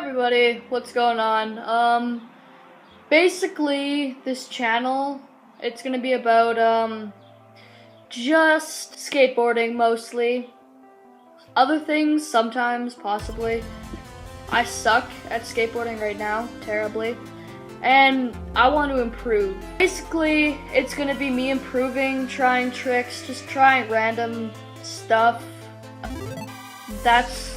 everybody, what's going on? Basically, this channel, it's gonna be about, just skateboarding mostly. Other things, sometimes, possibly. I suck at skateboarding right now, terribly. And I want to improve. Basically, it's gonna be me improving, trying tricks, just trying random stuff. That's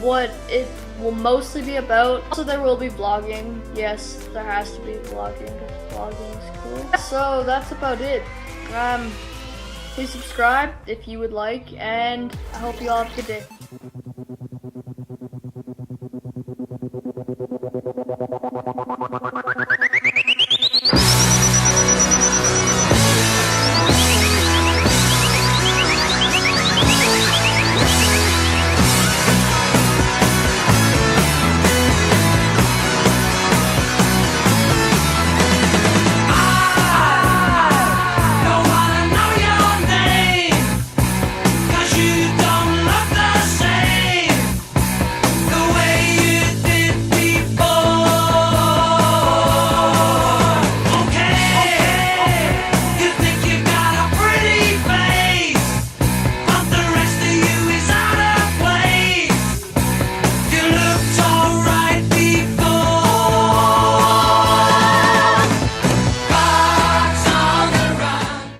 what it will mostly be about. Also, there will be vlogging. Yes, there has to be vlogging, because vlogging is cool. So that's about it. Please subscribe if you would like, and I hope you all have a good day.